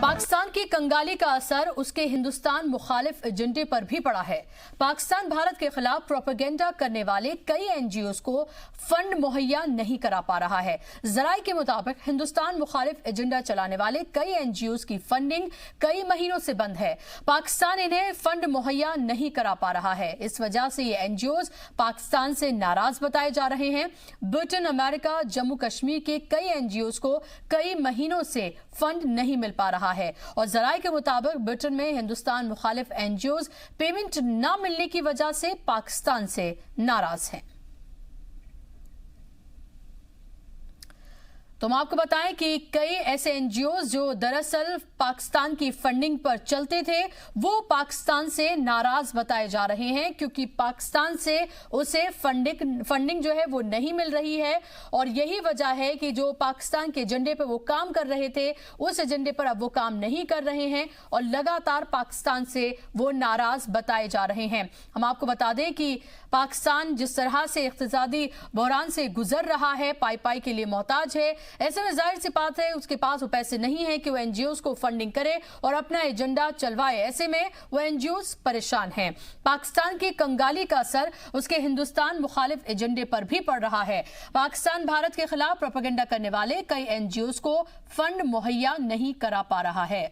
पाकिस्तान की कंगाली का असर उसके हिंदुस्तान मुखालिफ एजेंडे पर भी पड़ा है। पाकिस्तान भारत के खिलाफ प्रोपेगेंडा करने वाले कई एनजीओज को फंड मुहैया नहीं करा पा रहा है। जराये के मुताबिक हिंदुस्तान मुखालिफ एजेंडा चलाने वाले कई एनजीओज की फंडिंग कई महीनों से बंद है। पाकिस्तान इन्हें फंड मुहैया नहीं करा पा रहा है। इस वजह से ये एनजीओज पाकिस्तान से नाराज बताए जा रहे हैं। ब्रिटेन, अमेरिका, जम्मू कश्मीर के कई एनजीओज को कई महीनों से फंड नहीं मिल पा रहा है और जराये के मुताबिक ब्रिटेन में हिंदुस्तान मुखालिफ एनजीओज पेमेंट न मिलने की वजह से पाकिस्तान से नाराज हैं। तो हम आपको बताएं कि कई ऐसे एनजीओज जो दरअसल पाकिस्तान की फंडिंग पर चलते थे वो पाकिस्तान से नाराज बताए जा रहे हैं, क्योंकि पाकिस्तान से उसे फंडिंग जो है वो नहीं मिल रही है और यही वजह है कि जो पाकिस्तान के एजेंडे पर वो काम कर रहे थे उस एजेंडे पर अब वो काम नहीं कर रहे हैं और लगातार पाकिस्तान से वो नाराज बताए जा रहे हैं। हम आपको बता दें कि पाकिस्तान जिस तरह से इक्तिसादी बहरान से गुजर रहा है, पाई पाई के लिए मोहताज है। ऐसे में जाहिर सी बात है उसके पास वो पैसे नहीं है कि वो एनजीओज को फंडिंग करे और अपना एजेंडा चलवाए। ऐसे में वो एनजीओज परेशान हैं। पाकिस्तान की कंगाली का असर उसके हिंदुस्तान मुखालिफ एजेंडे पर भी पड़ रहा है। पाकिस्तान भारत के खिलाफ प्रोपेगेंडा करने वाले कई एनजीओज को फंड मुहैया नहीं करा पा रहा है।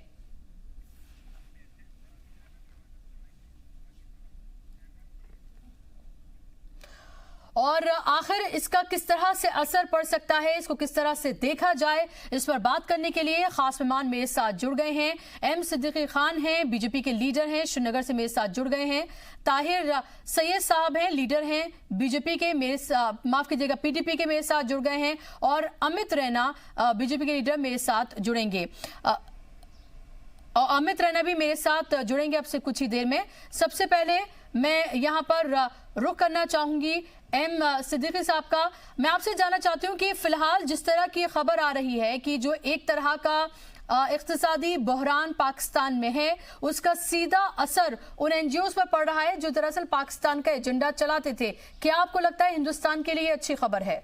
और आखिर इसका किस तरह से असर पड़ सकता है, इसको किस तरह से देखा जाए, इस पर बात करने के लिए खास मेहमान मेरे साथ जुड़ गए हैं। एम सिद्दीकी खान हैं, बीजेपी के लीडर हैं, श्रीनगर से मेरे साथ जुड़ गए हैं। ताहिर सैयद साहब हैं, लीडर हैं बीजेपी के, माफ कीजिएगा पीडीपी के, मेरे साथ जुड़ गए हैं। और अमित रैना बीजेपी के लीडर मेरे साथ जुड़ेंगे और अमित रैना भी मेरे साथ जुड़ेंगे अब से कुछ ही देर में। सबसे पहले मैं यहाँ पर रुख करना चाहूंगी एम सिद्दीकी साहब का। मैं आपसे जानना चाहती हूँ कि फिलहाल जिस तरह की खबर आ रही है कि जो एक तरह का इक्तिसादी बहरान पाकिस्तान में है उसका सीधा असर उन एनजीओज पर पड़ रहा है जो दरअसल पाकिस्तान का एजेंडा चलाते थे, क्या आपको लगता है हिंदुस्तान के लिए अच्छी खबर है?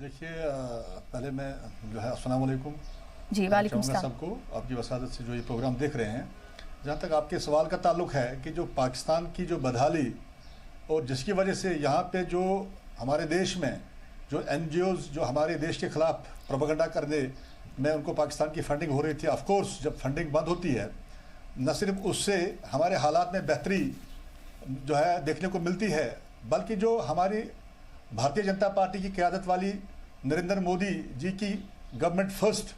देखिए, पहले मैं जो है अस्सलाम वालेकुम जी। वालेकुम सलाम सबको, आपकी वसादत से जो ये प्रोग्राम देख रहे हैं। जहाँ तक आपके सवाल का ताल्लुक है कि जो पाकिस्तान की जो बदहाली और जिसकी वजह से यहाँ पे जो हमारे देश में जो एनजीओज जो हमारे देश के खिलाफ प्रोपेगेंडा करने में उनको पाकिस्तान की फंडिंग हो रही थी, ऑफ कोर्स जब फंडिंग बंद होती है न सिर्फ उससे हमारे हालात में बेहतरी जो है देखने को मिलती है, बल्कि जो हमारी भारतीय जनता पार्टी की क़यादत वाली नरेंद्र मोदी जी की गवर्नमेंट फर्स्ट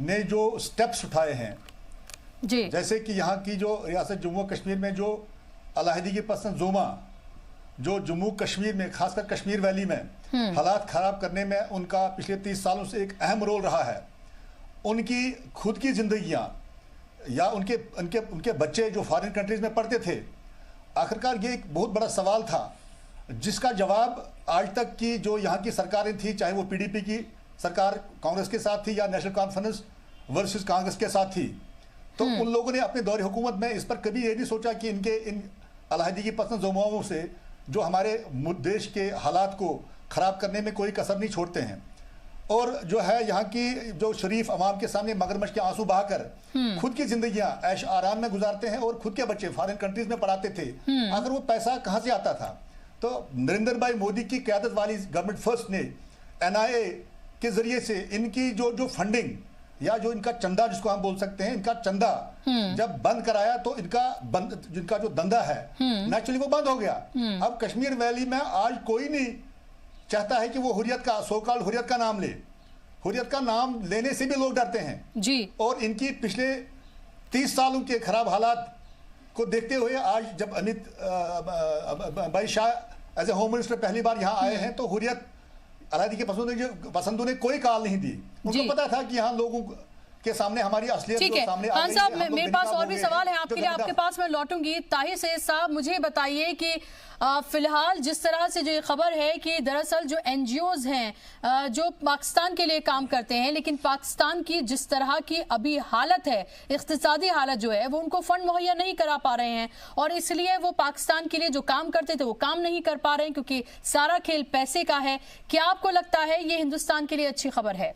ने जो स्टेप्स उठाए हैं जी, जैसे कि यहाँ की जो रियासत जम्मू कश्मीर में जो अलहदगी पसंद जोमा जो जम्मू कश्मीर में खासकर कश्मीर वैली में हालात खराब करने में उनका पिछले 30 सालों से एक अहम रोल रहा है। उनकी खुद की जिंदगियां या उनके बच्चे जो फॉरेन कंट्रीज में पढ़ते थे, आखिरकार ये एक बहुत बड़ा सवाल था जिसका जवाब आज तक की जो यहाँ की सरकारें थी, चाहे वो पीडीपी की सरकार कांग्रेस के साथ थी या नेशनल कॉन्फ्रेंस वर्सेस कांग्रेस के साथ थी, तो उन लोगों ने अपने दौरे हुकूमत में इस पर कभी ये नहीं सोचा कि इन अलहदगी पसंद जुमाओं से जो हमारे देश के हालात को ख़राब करने में कोई कसर नहीं छोड़ते हैं और जो है यहाँ की जो शरीफ अवाम के सामने मगरमच्छ के आंसू बहाकर खुद की जिंदगियां ऐश आराम में गुजारते हैं और खुद के बच्चे फॉरेन कंट्रीज में पढ़ाते थे। अगर वो पैसा कहाँ से आता था? तो नरेंद्र भाई मोदी की क़यादत वाली गवर्नमेंट फर्स्ट ने NIA के जरिए से इनकी जो फंडिंग या जो इनका चंदा जिसको हम बोल सकते हैं, इनका चंदा जब बंद कराया तो जिनका जो धंधा है नेचुरली वो बंद हो गया। अब कश्मीर वैली में आज कोई नहीं चाहता है कि वो हुर्रियत का सो-कॉल्ड हुर्रियत का नाम ले। हुर्रियत का नाम लेने से भी लोग डरते हैं जी। और इनकी पिछले 30 सालों के खराब हालात को देखते हुए आज जब अमित भाई Shah as a home minister पहली बार यहाँ आए हैं तो हुर्रियत अलहदगी के पसंदों ने कोई काल नहीं दी। उनको पता था कि यहाँ लोगों के सामने हमारी असलियत ठीक है। खान साहब, मेरे पास और भी सवाल है आपके लिए, आपके पास मैं लौटूंगी। ताहिर सैयद साहब, मुझे बताइए कि फिलहाल जिस तरह से जो ये खबर है कि दरअसल जो एनजीओज हैं जो पाकिस्तान के लिए काम करते हैं, लेकिन पाकिस्तान की जिस तरह की अभी हालत है, इक्तिसादी हालत जो है वो उनको फंड मुहैया नहीं करा पा रहे हैं और इसलिए वो पाकिस्तान के लिए जो काम करते थे वो काम नहीं कर पा रहे हैं क्योंकि सारा खेल पैसे का है। क्या आपको लगता है ये हिंदुस्तान के लिए अच्छी खबर है?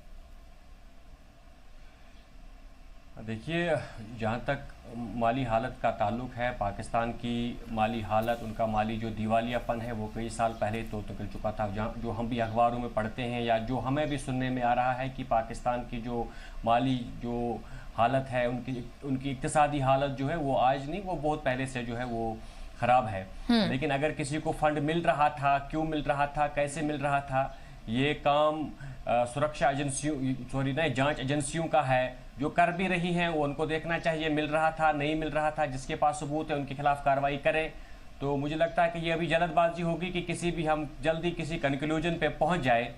देखिए, जहाँ तक माली हालत का ताल्लुक है, पाकिस्तान की माली हालत, उनका माली जो दिवालियापन है वो कई साल पहले तो निकल चुका था। जहाँ जो हम भी अखबारों में पढ़ते हैं या जो हमें भी सुनने में आ रहा है कि पाकिस्तान की जो माली जो हालत है, उनकी इक्तिसादी हालत जो है वो आज नहीं, वो बहुत पहले से जो है वो ख़राब है। लेकिन अगर किसी को फंड मिल रहा था, क्यों मिल रहा था, कैसे मिल रहा था, ये काम सुरक्षा एजेंसियों जांच एजेंसियों का है, जो कर भी रही हैं वो उनको देखना चाहिए। मिल रहा था, नहीं मिल रहा था, जिसके पास सबूत है उनके खिलाफ कार्रवाई करें। तो मुझे लगता है कि ये अभी जल्दबाजी होगी कि हम जल्दी किसी कंक्लूजन पे पहुंच जाए।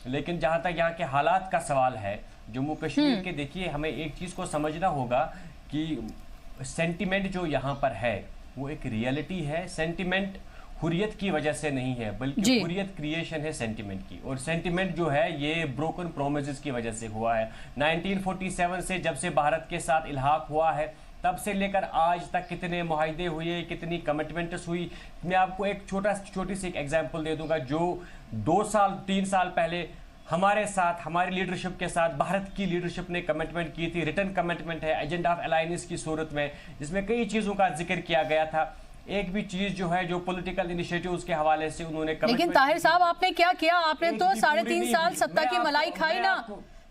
लेकिन जहां तक यहाँ के हालात का सवाल है जम्मू कश्मीर के, देखिए हमें एक चीज़ को समझना होगा कि सेंटिमेंट जो यहाँ पर है वो एक रियलिटी है। सेंटिमेंट हुर्रियत की वजह से नहीं है, बल्कि हुर्रियत क्रिएशन है सेंटिमेंट की। और सेंटिमेंट जो है ये ब्रोकन प्रोमिसेस की वजह से हुआ है। 1947 से जब से भारत के साथ इल्हाक हुआ है, तब से लेकर आज तक कितने मुआहदे हुए, कितनी कमिटमेंट्स हुई। मैं आपको एक छोटी सी एक एग्जांपल दे दूंगा। जो 2-3 साल पहले हमारे साथ, हमारी लीडरशिप के साथ भारत की लीडरशिप ने कमिटमेंट की थी, रिटर्न कमिटमेंट है एजेंडा ऑफ अलायंस की सूरत में, जिसमें कई चीज़ों का जिक्र किया गया था। एक भी चीज जो है जो पॉलिटिकल इनिशिएटिव्स के हवाले से उन्होंने, लेकिन ताहिर साहब आपने क्या किया? आपने तो 3.5 साल सत्ता की मलाई खाई ना।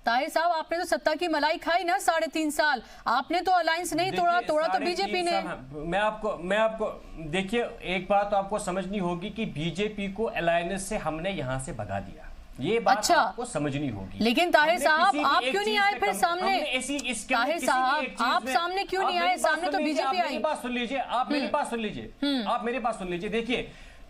ताहिर साहब आपने तो सत्ता की मलाई खाई ना 3.5 साल। आपने तो अलायंस नहीं तोड़ा तो बीजेपी ने। मैं आपको देखिए, एक बात तो आपको समझनी होगी कि बीजेपी को अलायंस से हमने यहां से भगा दिया, ये बात आपको समझनी होगी। लेकिन ताहिर साहब आप क्यों नहीं आए फिर सामने? ताहिर साहब आप सामने क्यों नहीं आए? सामने तो बीजेपी आई। मेरी बात सुन लीजिए, आप मेरी बात सुन लीजिए, आप मेरी बात सुन लीजिए। देखिए,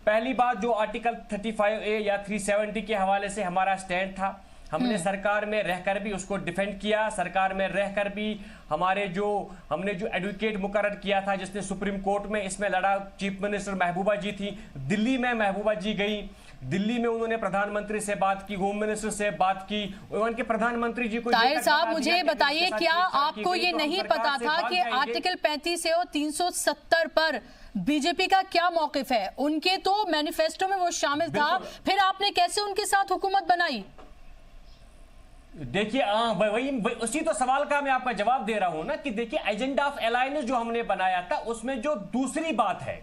पहली बात जो आर्टिकल 35A या 370 के हवाले से हमारा स्टैंड था, हमने सरकार में रहकर भी उसको डिफेंड किया। सरकार में रहकर भी हमने जो एडवोकेट मुकर्रर किया था जिसने सुप्रीम कोर्ट में इसमें लड़ा, चीफ मिनिस्टर महबूबा जी थी। दिल्ली में महबूबा जी गई, दिल्ली में उन्होंने प्रधानमंत्री से बात की, होम मिनिस्टर से बात की, उनके प्रधानमंत्री जी को। ताहिर साहब मुझे बताइए, क्या आपको ये नहीं पता था कि आर्टिकल 35 और 370 पर बीजेपी का क्या मौकिफ है? उनके तो मैनिफेस्टो में वो शामिल था, फिर आपने कैसे उनके साथ हुकूमत बनाई? देखिए, वही उसी तो सवाल का मैं आपका जवाब दे रहा हूं ना कि देखिए, एजेंडा ऑफ अलायंस जो हमने बनाया था उसमें जो दूसरी बात है,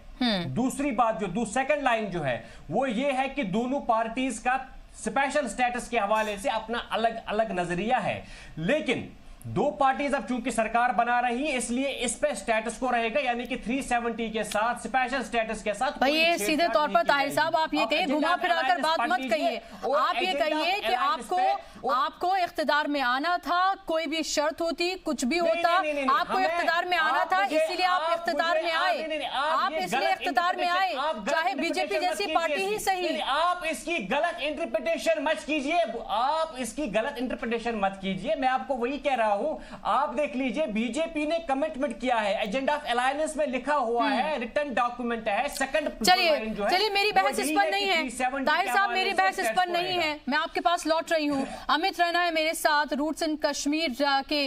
दूसरी बात जो सेकंड लाइन जो है वो ये है कि दोनों पार्टीज का स्पेशल स्टेटस के हवाले से अपना अलग अलग नजरिया है। लेकिन दो पार्टीज अब चूंकि सरकार बना रही है, इसलिए इस पे स्टेटस को रहेगा, यानी कि 370 के साथ, स्पेशल स्टेटस के साथ। भाई ये सीधे तौर पर ताहिर साहब आप ये कहिए, घुमा फिरा कर बात मत कहिए। आप ये कहिए कि आपको इख्तिदार में आना था, कोई भी शर्त होती, कुछ भी होता, आपको इख्तिदार में आना था, इसीलिए आप इख्तिदार में आए। आप इसलिए इख्तिदार में आए, चाहे बीजेपी जैसी पार्टी ही सही। आप इसकी गलत इंटरप्रिटेशन मत कीजिए, आप इसकी गलत इंटरप्रिटेशन मत कीजिए। मैं आपको वही कह रहा हूं, आप देख लीजिए, बीजेपी ने कमिटमेंट किया है, एजेंडा ऑफ अलायंस में लिखा हुआ है, रिटर्न डॉक्यूमेंट है। सेकंड चलिए मेरी बहस इस पर नहीं है ताहिर साहब, मेरी बहस इस पर नहीं है। मैं आपके पास लौट रही हूं। अमित रैना है मेरे साथ, रूट्स इन कश्मीर के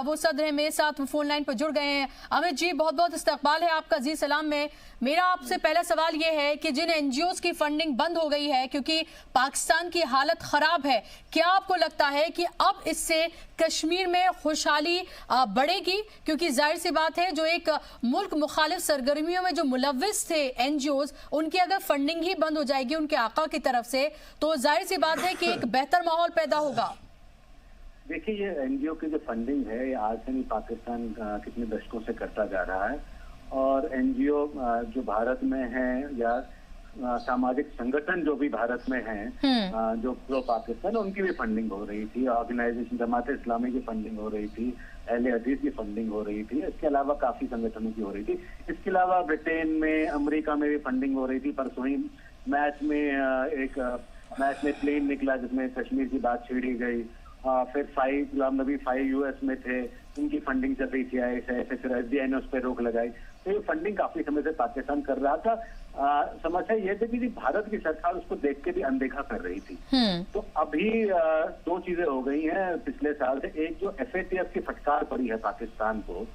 वो सदर है, मेरे साथ फोन लाइन पर जुड़ गए हैं। अमित जी, बहुत बहुत इस्तकबाल है आपका जी सलाम में। मेरा आपसे पहला सवाल यह है कि जिन एनजीओज की फंडिंग बंद हो गई है क्योंकि पाकिस्तान की हालत खराब है, क्या आपको लगता है कि अब इससे कश्मीर में खुशहाली बढ़ेगी? क्योंकि जाहिर सी बात है, जो एक मुल्क मुखालिफ सरगर्मियों में जो मुलव्विस थे एनजीओज, उनकी अगर फंडिंग ही बंद हो जाएगी उनके आका की तरफ से, तो जाहिर सी बात है कि एक बेहतर माहौल पैदा होगा। देखिए, ये एनजीओ की जो फंडिंग है ये आज से नहीं, पाकिस्तान कितने दशकों से करता जा रहा है। और एनजीओ जो भारत में हैं या सामाजिक संगठन जो भी भारत में हैं, जो प्रो पाकिस्तान, उनकी भी फंडिंग हो रही थी। ऑर्गेनाइजेशन जमात इस्लामी की फंडिंग हो रही थी, अहले हदीस की फंडिंग हो रही थी। इसके अलावा काफी संगठनों की हो रही थी। इसके अलावा ब्रिटेन में, अमेरिका में भी फंडिंग हो रही थी। परसों ही मैच में प्लेन निकला जिसमें कश्मीर की बात छेड़ी गई। फिर गुलाम नबी 5 यूएस में थे, उनकी फंडिंग चल रही थी, फिर एसडीआई ने उस पर रोक लगाई। तो ये फंडिंग काफी समय से पाकिस्तान कर रहा था। समस्या ये थी कि भारत की सरकार उसको देख के भी अनदेखा कर रही थी। तो अभी दो चीजें हो गई हैं पिछले साल से। एक, जो FATF की फटकार पड़ी है पाकिस्तान को,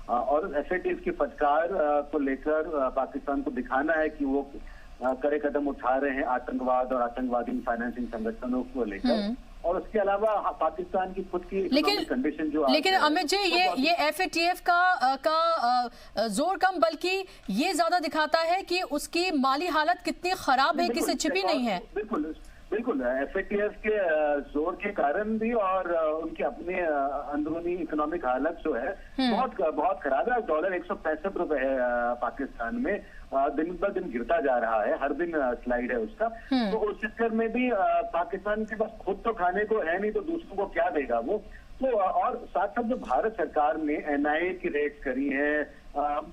और FATF की फटकार को लेकर पाकिस्तान को दिखाना है कि वो कड़े कदम उठा रहे हैं आतंकवाद और आतंकवादी फाइनेंसिंग संगठनों को लेकर। और उसके अलावा पाकिस्तान की खुद की कंडीशन जो लेकिन अमित जी ये FATF का जोर कम बल्कि ये ज्यादा दिखाता है कि उसकी माली हालत कितनी खराब है, किसी छिपी नहीं है। बिल्कुल FATF के जोर के कारण भी और उनकी अपने अंदरूनी इकोनॉमिक हालत जो है बहुत खराब है। डॉलर 165 रुपए है पाकिस्तान में, दिन ब दिन गिरता जा रहा है, हर दिन स्लाइड है उसका। तो उस चक्कर में भी पाकिस्तान के पास खुद तो खाने को है नहीं, तो दूसरों को क्या देगा वो। तो और साथ साथ जो भारत सरकार ने NIA की रेड्स करी है,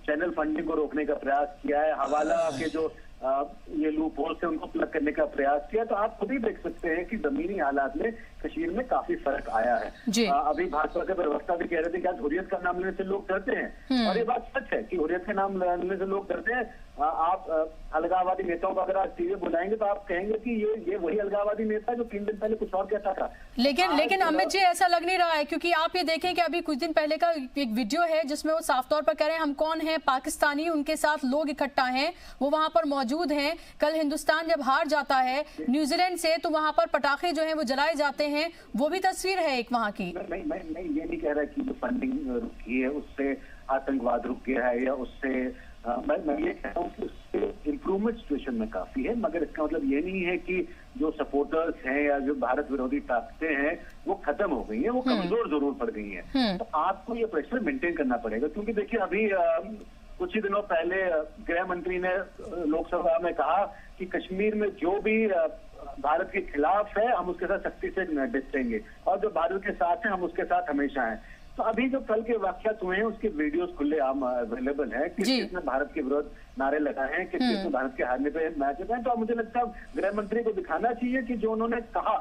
चैनल फंडिंग को रोकने का प्रयास किया है, हवाला के जो ये लूप होल से उनको प्लग करने का प्रयास किया, तो आप खुद ही देख सकते हैं कि जमीनी हालात में कश्मीर में काफी फर्क आया है। अभी भाजपा के प्रवक्ता भी कह रहे थे कि आज हुर्रियत का नाम लेने से लोग डरते हैं, और ये बात सच है कि हुर्रियत का नाम लेने से लोग डरते हैं। आप अलगाववादी नेताओं को अगर आज टीवी बुलाएंगे तो आप कहेंगे कि ये वही अलगाववादी नेता जो 3 दिन पहले कुछ और कहता था। लेकिन अमित जी ऐसा लग नहीं रहा है, क्योंकि आप ये देखें कि अभी कुछ दिन पहले का एक वीडियो है जिसमें वो साफ तौर पर कह रहे हैं हम कौन हैं, पाकिस्तानी, उनके साथ लोग इकट्ठा हैं, वो वहां पर मौजूद हैं। कल हिंदुस्तान जब हार जाता है न्यूजीलैंड से तो वहां पर पटाखे जो हैं वो जलाए जाते हैं, वो भी तस्वीर है एक वहां की। मैं ये नहीं कह रहा कि जो फंडिंग रुकी है उससे आतंकवाद रुक गया है, या उससे मैं ये कह रहा हूँ कि उससे इम्प्रूवमेंट सिचुएशन में काफी है, मगर इसका मतलब ये नहीं है कि जो सपोर्टर्स हैं या जो भारत विरोधी ताकतें हैं वो खत्म हो गई हैं, वो कमजोर जरूर पड़ गई हैं। तो आपको ये प्रेशर मेंटेन करना पड़ेगा, क्योंकि देखिए अभी कुछ ही दिनों पहले गृह मंत्री ने लोकसभा में कहा कि कश्मीर में जो भी भारत के खिलाफ है हम उसके साथ सख्ती से निपटेंगे, और जो भारत के साथ है हम उसके साथ हमेशा हैं। तो अभी जो कल के वाक़यात हुए हैं उसके वीडियोस खुले आम अवेलेबल है, किसने भारत के विरोध नारे लगाए हैं, किसने भारत के हारने पे मैच लगाए। तो मुझे लगता है गृह मंत्री को दिखाना चाहिए कि जो उन्होंने कहा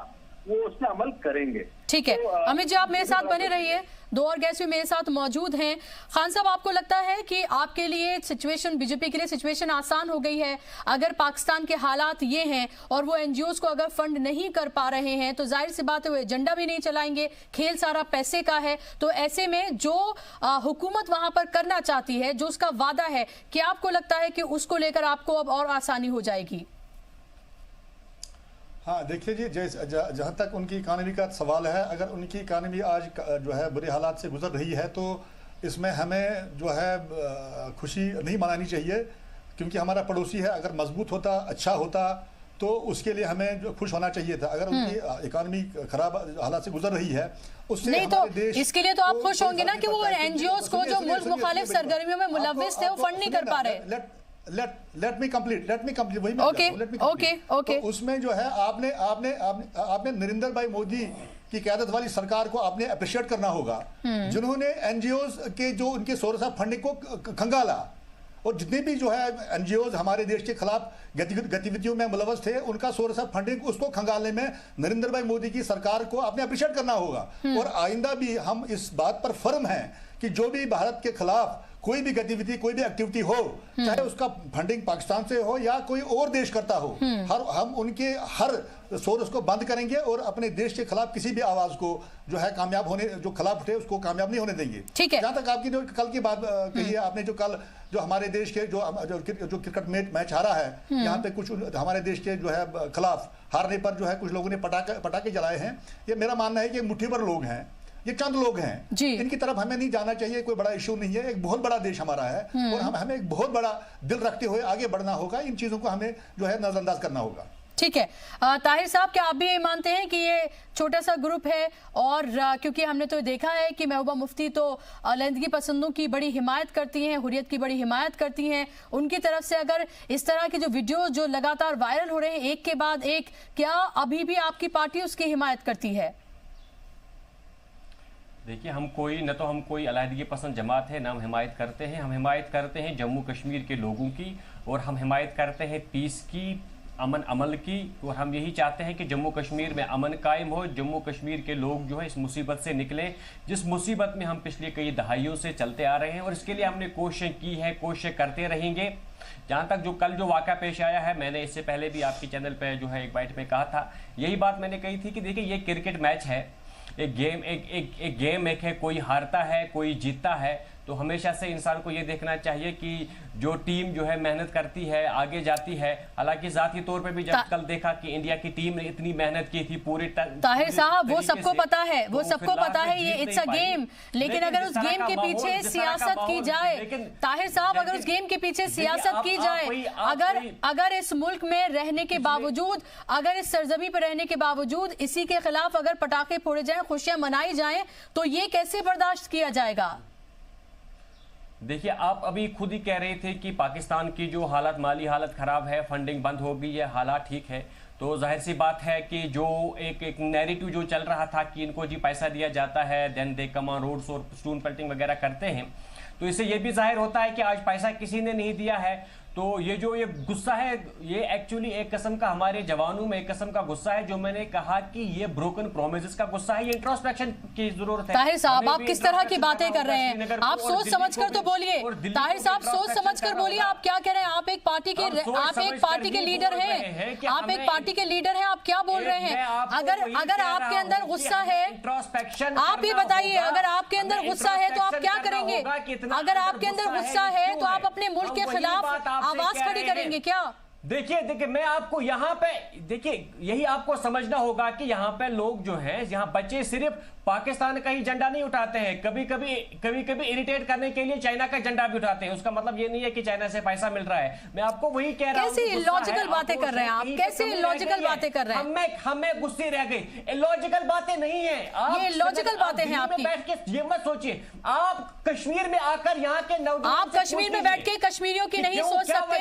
वो उस पर अमल करेंगे। ठीक है, अमित जी आप मेरे साथ बने रहिए, 2 और गेस्ट भी मेरे साथ मौजूद हैं। खान साहब, आपको लगता है कि आपके लिए सिचुएशन, बीजेपी के लिए सिचुएशन आसान हो गई है? अगर पाकिस्तान के हालात ये हैं और वो NGOs को अगर फंड नहीं कर पा रहे हैं तो जाहिर सी बात है वो एजेंडा भी नहीं चलाएंगे, खेल सारा पैसे का है। तो ऐसे में जो हुकूमत वहां पर करना चाहती है, जो उसका वादा है, क्या आपको लगता है कि उसको लेकर आपको अब और आसानी हो जाएगी? हाँ देखिए जी, जहाँ तक उनकी इकानमी का सवाल है, अगर उनकी इकानमी आज जो है बुरे हालात से गुजर रही है तो इसमें हमें जो है खुशी नहीं मनानी चाहिए, क्योंकि हमारा पड़ोसी है। अगर मजबूत होता, अच्छा होता तो उसके लिए हमें जो खुश होना चाहिए था। अगर उनकी इकानमी खराब हालात से गुजर रही है उससे नहीं, तो इसके लिए तो आप खुश होंगे ना कि वो NGOs को जो मुल्क मुखालिफ सरगर्मियों में मुलव्विस थे वो फंड नहीं कर पा रहे। लेट मी कंप्लीट वही ओके। तो उसमें जो है आपने नरेंद्र भाई मोदी की क़यादत वाली सरकार को आपने अप्रिशिएट करना होगा, जिन्होंने NGOs के जो उनके सोर्स ऑफ फंडिंग को खंगाला, और जितने भी जो है NGOs हमारे देश के खिलाफ गतिविधियों में मुलव्वस थे उनका सोर्स ऑफ फंडिंग उसको खंगालने में नरेंद्र भाई मोदी की सरकार को आपने अप्रिशिएट करना होगा। और आइंदा भी हम इस बात पर फर्म हैं कि जो भी भारत के खिलाफ कोई भी गतिविधि, कोई भी एक्टिविटी हो, चाहे उसका फंडिंग पाकिस्तान से हो या कोई और देश करता हो, हम उनके हर सोर्स को बंद करेंगे और अपने देश के खिलाफ किसी भी आवाज को जो है कामयाब होने, जो खिलाफ उठे उसको कामयाब नहीं होने देंगे। जहां तक आपकी जो कल की बात कही है आपने, जो हमारे देश के जो क्रिकेट मैच हारा है, यहाँ पे कुछ हमारे देश के जो है खिलाफ हारने पर जो है कुछ लोगों ने पटाखे जलाए हैं। ये मेरा मानना है कि मुट्ठी भर लोग हैं, ये चंद लोग हैं, इनकी तरफ हमें नहीं जाना चाहिए। कोई बड़ा इशू नहीं है, एक बहुत बड़ा देश हमारा है और हमें एक बहुत बड़ा दिल रखते हुए आगे बढ़ना होगा। इन चीजों को हमें जो है नजरअंदाज करना होगा। ठीक है, ताहिर साहब, क्या आप भी ये मानते हैं कि ये छोटा सा ग्रुप है? और क्योंकि हमने तो देखा है कि महबूबा मुफ्ती तो लैंदगी पसंदों की बड़ी हिमायत करती हैं, हुर्रियत की बड़ी हिमायत करती हैं, उनकी तरफ से अगर इस तरह के जो वीडियोस जो लगातार वायरल हो रहे हैं एक के बाद एक, क्या अभी भी आपकी पार्टी उसकी हिमायत करती है? देखिए, हम कोई अलहदगी पसंद जमात है, ना हम हिमायत करते हैं। हम हिमायत करते हैं जम्मू कश्मीर के लोगों की, और हम हिमायत करते हैं पीस की, अमन अमल की। और हम यही चाहते हैं कि जम्मू कश्मीर में अमन कायम हो, जम्मू कश्मीर के लोग जो है इस मुसीबत से निकले, जिस मुसीबत में हम पिछले कई दहाइयों से चलते आ रहे हैं। और इसके लिए हमने कोशिश की है, कोशिश करते रहेंगे। जहाँ तक जो कल जो वाक़या पेश आया है, मैंने इससे पहले भी आपके चैनल पर जो है एक बाइट में कहा था, यही बात मैंने कही थी कि देखिए ये क्रिकेट मैच है, एक गेम है, कोई हारता है कोई जीतता है। तो हमेशा से इंसान को ये देखना चाहिए कि जो टीम जो है मेहनत करती है आगे जाती है। हालांकि जाती तौर पे भी जब कल देखा कि इंडिया की टीम ने इतनी मेहनत की थी पूरी ताहिर साहब, वो सबको पता है, वो सबको पता है, ये इट्स अ गेम। लेकिन अगर उस गेम के पीछे सियासत की जाए, ताहिर साहब, अगर उस गेम के पीछे सियासत की जाए, अगर इस मुल्क में रहने के बावजूद, अगर इस सरजमी पर रहने के बावजूद इसी के खिलाफ अगर पटाखे फोड़े जाएं, खुशियां मनाई जाएं, तो ये कैसे बर्दाश्त किया जाएगा? देखिए, आप अभी खुद ही कह रहे थे कि पाकिस्तान की जो हालत, माली हालत खराब है, फंडिंग बंद हो गई है, हालात ठीक है, तो जाहिर सी बात है कि जो एक नैरेटिव जो चल रहा था कि इनको जी पैसा दिया जाता है, then they come on roads और स्टोन पेल्टिंग वगैरह करते हैं, तो इससे ये भी जाहिर होता है कि आज पैसा किसी ने नहीं दिया है। तो ये जो ये गुस्सा है, ये एक्चुअली एक किस्म का हमारे जवानों में एक किस्म का गुस्सा है, जो मैंने कहा कि ये ब्रोकन प्रोमिसेस का गुस्सा है। ये इंट्रोस्पेक्शन की जरूरत है। ताहिर साहब, आप किस तरह की बातें कर रहे हैं? आप सोच समझकर तो बोलिए। ताहिर साहब, सोच समझकर बोलिए, आप क्या कह रहे हैं? आप एक पार्टी के लीडर हैं, आप एक पार्टी के लीडर हैं, आप क्या बोल रहे हैं? अगर आपके अंदर गुस्सा है, आप ये बताइए, अगर आपके अंदर गुस्सा है तो आप क्या करेंगे? अगर आपके अंदर गुस्सा है तो आप अपने मुल्क के खिलाफ आवाज खड़ी करेंगे क्या? देखिए मैं आपको यहाँ पे, देखिए यही आपको समझना होगा कि यहाँ पे लोग जो हैं, यहाँ बच्चे सिर्फ पाकिस्तान का ही झंडा नहीं उठाते हैं, कभी कभी इरिटेट करने के लिए चाइना का झंडा भी उठाते हैं। उसका मतलब ये नहीं है कि चाइना से पैसा मिल रहा है। मैं आपको वही कह रहा हूं। कैसे लॉजिकल बातें कर रहे हैं आप? कैसे लॉजिकल बातें कर रहे हैं? हमें गुस्से रह गई। लॉजिकल बातें नहीं है, ये लॉजिकल बातें हैं आपकी। बैठ के ये मत सोचिए, आप कश्मीर में आकर यहाँ के नौजवान, आप कश्मीर में बैठ के कश्मीरियों की नहीं सोच सकते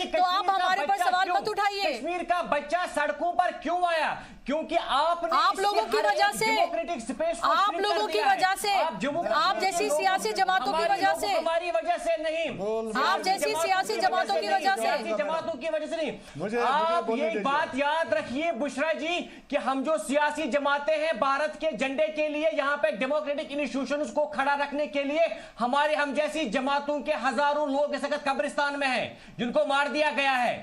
तो आप हमारे पर सवाल मत उठाइए। कश्मीर का बच्चा सड़कों पर क्यों आया? क्योंकि आप लोगों की वजह से, आप लोगों की वजह से, आप जैसी सियासी जमातों की वजह से, हमारी वजह से नहीं, आप जैसी सियासी जमातों की वजह से, जमातों की वजह से नहीं। आप ये बात याद रखिए बुशरा जी कि हम जो सियासी जमातें हैं भारत के झंडे के लिए, यहाँ पे डेमोक्रेटिक इंस्टीट्यूशंस को खड़ा रखने के लिए, हम जैसी जमातों के हजारों लोग इस वक्त कब्रिस्तान में हैं जिनको मार दिया गया है।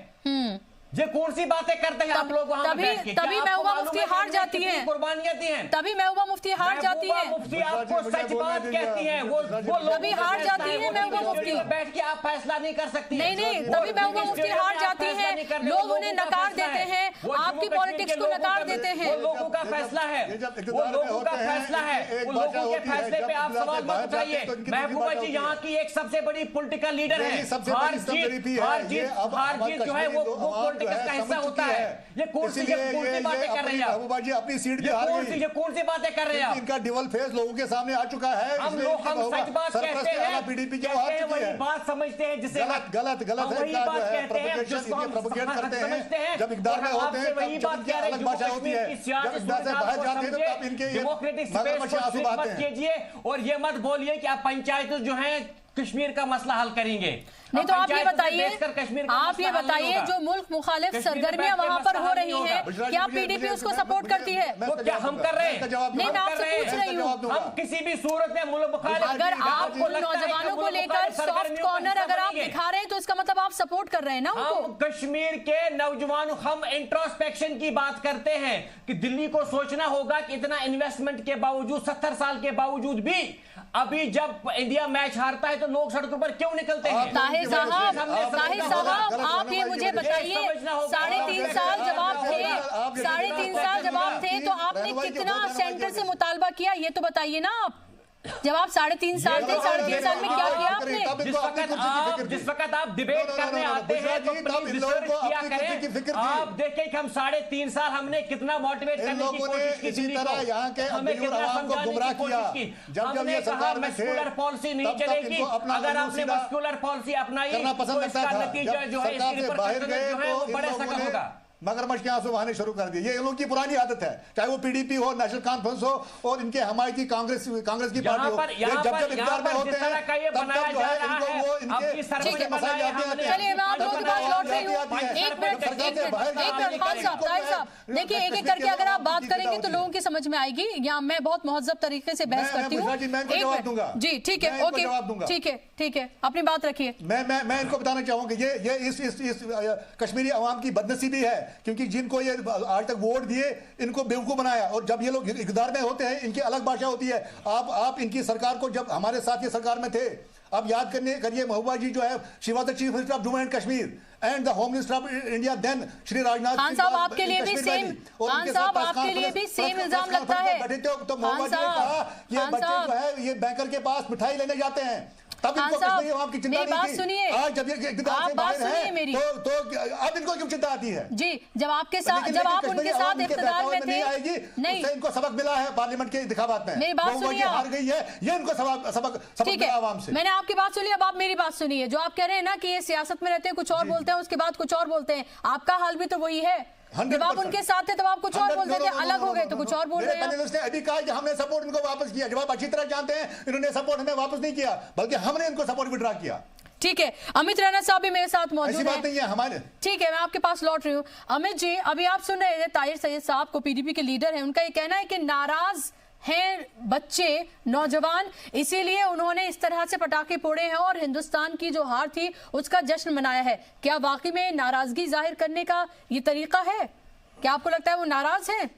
ये कौन सी बातें करते हैं आप लोग वहां पे बैठ के? तभी महबूबा मुफ्ती हार जाती है, कुर्बानियां दी हैं, तभी महबूबा मुफ्ती हार जाती है। मुफ्ती आपको सच बात कहती हैं, वो तभी हार जाती है महबूबा मुफ्ती। बैठ के आप फैसला नहीं कर सकती। नहीं, तभी महबूबा मुफ्ती हार जाती है। लोग उन्हें नकार देते हैं, आपकी पॉलिटिक्स को नकार देते हैं। वो लोगों का फैसला है, वो लोगों का फैसला है, उन लोगों के फैसले पे आप सवाल मत उठाइए। महबूबा जी यहाँ की एक सबसे बड़ी पॉलिटिकल लीडर है। हार जीत जो है वो पॉलिटिक्स का हिस्सा होता है। ये कौन सी बातें कर रहे हैं महबूबा जी? अपनी सीट पे हार गई। ये कौन सी बातें कर रहे हैं? इनका डिवल फेस लोगों के सामने आ चुका है। हम सच बात कहते हैं, पीडीपी की हार चुकी है। बात समझते हैं जिसे गलत है, वही बात कहते हैं जिसको हम समझते हैं। जब इकदार में होते हैं वही बात कह रहे हैं, भाषा होती है। जब इकदार से बाहर जाते हैं तो तब इनके डेमोक्रेटिक स्पेस को मत कीजिए और ये मत बोलिए कि आप पंचायत जो है कश्मीर का मसला हल करेंगे। नहीं तो आप ये बताइए, जो मुल्क मुखालिफ सरगर्मियां वहां पर हो रही हैं, क्या पीडीपी उसको सपोर्ट करती है? वो क्या हम कर रहे हैं? नहीं, मैं आपसे पूछ रही हूँ। हम किसी भी सूरत में मुल्क मुखालिफ, अगर आप नौजवानों को लेकर सॉफ्ट कॉर्नर अगर आप दिखा रहे हैं तो इसका मतलब आप सपोर्ट कर रहे हैं ना उनको। हम कश्मीर के नौजवानों, हम इंट्रोस्पेक्शन की बात करते हैं कि दिल्ली को सोचना होगा कि इतना इन्वेस्टमेंट के बावजूद, 70 साल के बावजूद भी अभी जब इंडिया मैच हारता है तो लोग सड़कों पर क्यों निकलते हैं? ताहिर साहब, आप ये मुझे बताइए, 3.5 साल जब आप थे तो आपने कितना सेंटर से मुतालबा किया, ये तो बताइए ना आप। जब आप 3.5 साल थे, 3.5 साल में क्या किया आपने? जिस वक्त आप डिबेट करने आते हैं तो प्लीज रिसर्च किया करें। आप देखें कि हम 3.5 साल हमने कितना मोटिवेट करने की कोशिश की, इसी तरह यहाँ के हमें कितना समझाने की कोशिश की। हमने कहा मस्कुलर पॉलिसी नहीं चलेगी, अगर आपने मस्कुलर पॉलिसी अपनाई तो इसका नतीजा जो है, इसकी रिपरकशन जो है वो बड़े सख्त होगा। मगरमच्छ के आंसू बहाने शुरू कर दिए। ये इन लोगों की पुरानी आदत है, चाहे वो पीडीपी हो, नेशनल कॉन्फ्रेंस हो और इनके हमायती कांग्रेस की पार्टी हो। जब इकरार में होते हैं तब जो है इनको वो इनके मसाइल आते हैं। चलिए मैं आप लोगों के पास लौट रही हूँ। एक मिनट साहब, देखिए एक एक करके अगर आप बात करेंगे तो लोगों की समझ में आएगी। या मैं बहुत महज़ब तरीके से बहस करती हूँ। जी ठीक है, ओके, ठीक है, अपनी बात रखिए। मैं इनको बताना चाहूंगा ये इस कश्मीरी अवाम की बदनसीबी है क्योंकि जिनको ये आज तक वोट दिए इनको बेवकूफ बनाया, और जब ये लोग इक़्तिदार में होते हैं इनकी अलग भाषा होती है। आप इनकी सरकार को, जब हमारे साथ ये सरकार में थे, अब याद करिए महबूबा जी जो है, she was the chief minister of Jammu and Kashmir and the home minister of India then Shri Rajnath Khan साहब आपके लिए भी सेम, खान साहब आपके लिए भी सेम इल्जाम लगता है। तो महबूबा जी ने कहा ये बच्चे जो है ये बैंकर के पास मिठाई लेने जाते हैं, तब इनको आपकी चिंता नहीं थी। आज जब ये इक़्तिदार से बाहर है तो अब इनको क्यों चिंता आती है? जी, जब आपके साथ, जब आप उनके साथ इक़्तिदार में थे, नहीं इनको सबक मिला है पार्लियामेंट के इंतखाबात में, मेरी बात सुनिए, हार गई है, ये इनको सबक मिला आवाम से। मैंने आपकी बात सुनी, अब आप मेरी बात सुनिए। जो आप कह रहे हैं ना कि ये सियासत में रहते हैं, कुछ और बोलते हैं, उसके बाद कुछ और बोलते हैं, आपका हाल भी तो वही है। जब आप उनके साथ थे तब आप कुछ और बोलते थे, अलग हो गए तो कुछ और बोल रहे हैं। पैनलिस्ट ने अभी कहा कि हमने सपोर्ट इनको वापस किया, जब आप अच्छी तरह जानते हैं इन्होंने सपोर्ट हमें वापस नहीं किया, बल्कि हमने इनको सपोर्ट विड्रॉ किया। ठीक है, अमित रैना साहब भी मेरे साथ मौजूद हैं। ऐसी बात नहीं है हमारे। ठीक है, मैं आपके पास लौट रही हूँ। अमित जी, अभी आप सुन रहे थे ताहिर सैयद साहब को, पीडीपी के लीडर हैं, उनका ये कहना है कि नाराज हैं बच्चे, नौजवान, इसीलिए उन्होंने इस तरह से पटाखे फोड़े हैं और हिंदुस्तान की जो हार थी उसका जश्न मनाया है। क्या वाकई में नाराजगी जाहिर करने का ये तरीका है? क्या आपको लगता है वो नाराज हैं?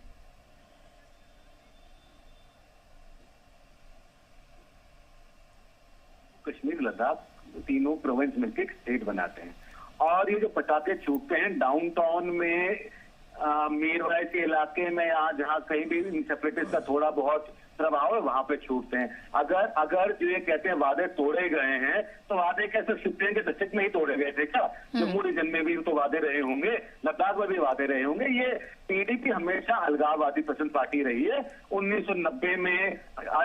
कश्मीर लद्दाख तीनों प्रोविंस मिलकर एक स्टेट बनाते हैं, और ये जो पटाखे छूटते हैं डाउनटाउन में, मीरवाई के इलाके में, यहाँ जहाँ कहीं भी इन सेपरेटिस्ट का थोड़ा बहुत प्रभाव है वहां पे छूटते हैं। अगर जो ये कहते हैं वादे तोड़े गए हैं, तो वादे कैसे सिप्टेन के दशक में ही तोड़े गए थे क्या? जम्मू रीजन में भी तो वादे रहे होंगे, लद्दाख में भी वादे रहे होंगे। ये पीडीपी हमेशा अलगाववादी पसंद पार्टी रही है। 1990 में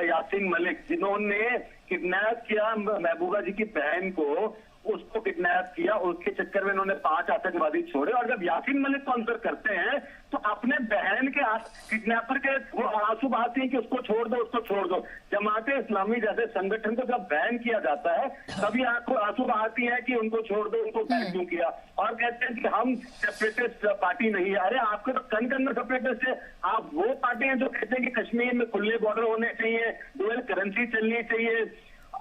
यासीन मलिक, जिन्होंने किडनैप किया महबूबा जी की बहन को, उसको किडनैप किया, उसके चक्कर में इन्होंने 5 आतंकवादी छोड़े, और जब यासीन मलिक को आंसर करते हैं तो अपने बहन के किडनैपर के वो आंसू बहाते हैं कि उसको छोड़ दो, उसको छोड़ दो। जमाते इस्लामी जैसे संगठन को जब बैन किया जाता है तभी आपको आंसू बहाती है कि उनको छोड़ दो, उनको बैन क्यों किया, और कहते हैं कि हम सेपरेटिस्ट पार्टी नहीं है। अरे आपके तो कन में सेपरेटिस्ट है। आप वो पार्टी हैं जो कहते हैं कि कश्मीर में खुले बॉर्डर होने चाहिए, डुअल करेंसी चलनी चाहिए।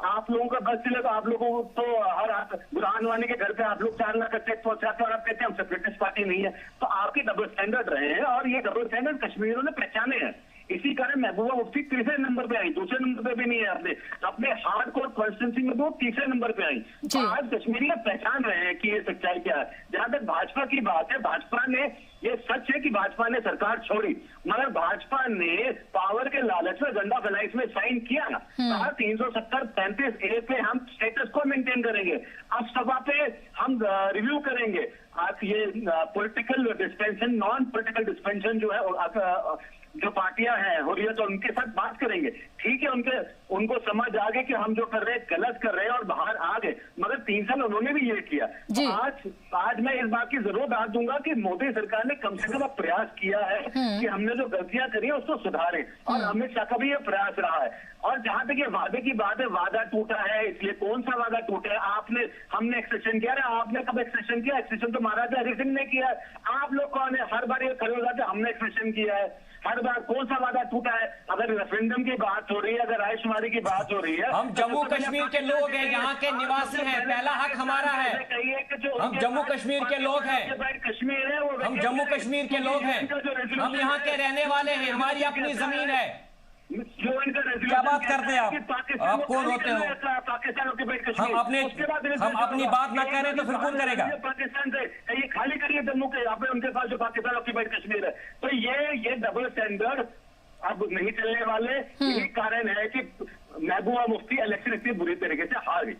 आप लोगों का बस चले तो आप लोगों को तो हर बुरहान वानी के घर पे आप लोग 4 लाख चेक पहुंचाते और आप कहते हैं हम सेपरेटिस्ट पार्टी नहीं है। तो आपके डबल स्टैंडर्ड रहे हैं, और ये डबल स्टैंडर्ड कश्मीरियों ने पहचाने हैं। इसी कारण महबूबा मुफ्ती तीसरे नंबर पे आई, दूसरे नंबर पे भी नहीं है। अपने हार्डकोर कॉन्स्टिट्यूंसी में वो तीसरे नंबर पे आई। आज कश्मीरी पहचान रहे हैं कि ये सच्चाई क्या है। जहां तक भाजपा की बात है, भाजपा ने, ये सच है कि भाजपा ने सरकार छोड़ी, मगर भाजपा ने पावर के लालच में झंडा फैलाई, इसमें साइन किया ना, कहा 370-35A पे हम स्टेटस को मेंटेन करेंगे, अब सभा पे हम रिव्यू करेंगे। आप ये political dispensation, non political dispensation जो है, जो पार्टियां हैं हुर्रियत, उनके साथ बात करेंगे। ठीक है, उनको समझ आ गई कि हम जो कर रहे हैं गलत कर रहे हैं और बाहर आ गए, मगर 3 साल उन्होंने भी ये किया। तो आज मैं इस बात की जरूर बात दूंगा कि मोदी सरकार ने कम से कम प्रयास किया है कि हमने जो गलतियां करी है उसको सुधारें, और अमित शाह का भी ये प्रयास रहा है। और जहां तक ये वादे की बात है, वादा टूटा है, इसलिए कौन सा वादा टूटा है? हमने एक्सेशन किया है, आपने कब एक्सेशन किया? एक्सेशन तो महाराजा हरि सिंह ने किया है। आप लोग कौन है? हर बार ये खड़े हो जाते हमने एक्सेशन किया है। हर बार कौन सा वादा टूटा है? अगर रेफरेंडम की बात हो रही है, अगर रायशुमारी की बात हो रही है, हम जम्मू कश्मीर के लोग हैं, यहाँ के निवासी हैं, पहला हक हमारा है। हम जम्मू कश्मीर के लोग हैं, कश्मीर है, हम जम्मू कश्मीर के लोग हैं, हम यहाँ के रहने वाले हैं, हमारी अपनी जमीन है। जो इनका क्या बात करते हैं आप कौन होते हो? हम अपनी बात ना करें तो फिर कौन करेगा? पाकिस्तान से ये खाली करिए जम्मू के, यहाँ पे उनके पास जो पाकिस्तान ऑक्यूपाइड कश्मीर है। तो ये डबल स्टैंडर्ड अब नहीं चलने वाले। यही कारण है कि महबूबा मुफ्ती इलेक्शन इतनी बुरी तरीके से हार गई।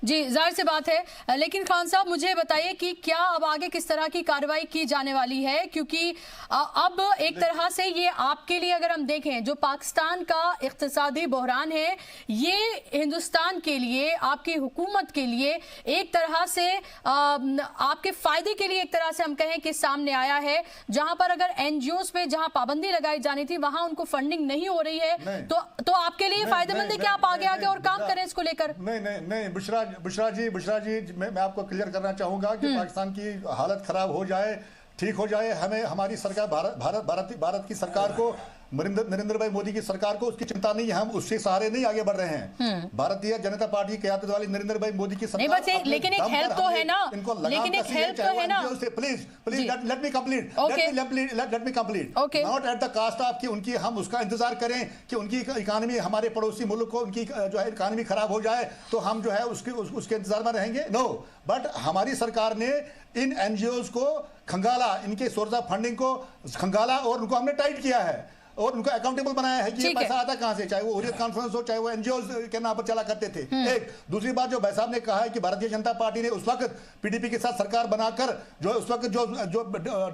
जी, जाहिर सी बात है। लेकिन खान साहब मुझे बताइए कि क्या अब आगे किस तरह की कार्रवाई की जाने वाली है? क्योंकि अब एक तरह से ये आपके लिए अगर हम देखें, जो पाकिस्तान का इक्तिसादी बहरान है, ये हिंदुस्तान के लिए, आपकी हुकूमत के लिए एक तरह से आपके फायदे के लिए एक तरह से हम कहें कि सामने आया है। जहां पर अगर एनजीओस पे जहां पाबंदी लगाई जानी थी वहां उनको फंडिंग नहीं हो रही है, तो आपके लिए फायदेमंद है कि आप आगे आगे और काम करें इसको लेकर? नहीं, बुशरा जी, मैं आपको क्लियर करना चाहूंगा कि पाकिस्तान की हालत खराब हो जाए, ठीक हो जाए, हमें हमारी सरकार भारत की सरकार को नरेंद्र भाई मोदी की सरकार को उसकी चिंता नहीं है, हम उससे सहारे नहीं आगे बढ़ रहे हैं। भारतीय जनता पार्टी की क़यादत वाली नरेंद्र भाई मोदी की सरकार नहीं, बस लेकिन एक हेल्प तो है ना, लेकिन एक हेल्प तो है ना। Please let me complete, let me complete. Not at the cost of कि उनकी हम उसका इंतजार करें कि उनकी इकोनॉमी, हमारे पड़ोसी मुल्क को उनकी जो है इकोनॉमी खराब हो जाए तो हम जो है उसके इंतजार में रहेंगे। नो, बट हमारी सरकार ने इन एनजीओज को खंगाला, इनके सोर्स ऑफ फंडिंग को खंगाला और उनको हमने टाइट किया है और उनको अकाउंटेबल बनाया है कि ये पैसा आता कहां से, चाहे वो हुर्रियत कॉन्फ्रेंस हो, चाहे वो एनजीओज के नाम पर चला करते थे। एक दूसरी बात जो भाई साहब ने कहा है कि भारतीय जनता पार्टी ने उस वक्त पीडीपी के साथ सरकार बनाकर जो उस वक्त जो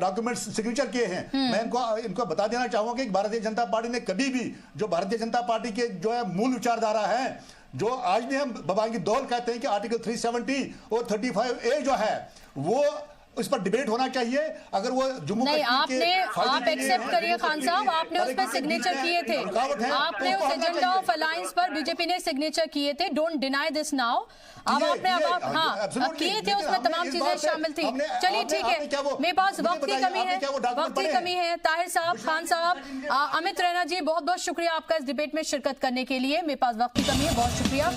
डॉक्यूमेंट्स सिग्नेचर किए हैं, मैं इनको बता देना चाहूंगा कि भारतीय जनता पार्टी ने कभी भी जो भारतीय जनता पार्टी के जो है मूल विचारधारा है, जो आज भी हम बबांगी दौल कहते हैं कि आर्टिकल 370 और 35A जो है वो उस पर डिबेट होना चाहिए। अगर वो जम्मू नहीं, आप एक्सेप्ट करिए खान साहब, आपने उस पर सिग्नेचर किए थे, आपने उस एजेंडा ऑफ अलायंस पर बीजेपी ने सिग्नेचर किए थे। Don't deny this now. अब आपने किए थे, उसमें तमाम चीजें शामिल थी। चलिए ठीक है, मेरे पास वक्त की कमी है। ताहिर साहब, खान साहब, अमित रैना जी, बहुत बहुत शुक्रिया आपका इस डिबेट में शिरकत करने के लिए। मेरे पास वक्त की कमी है, बहुत शुक्रिया।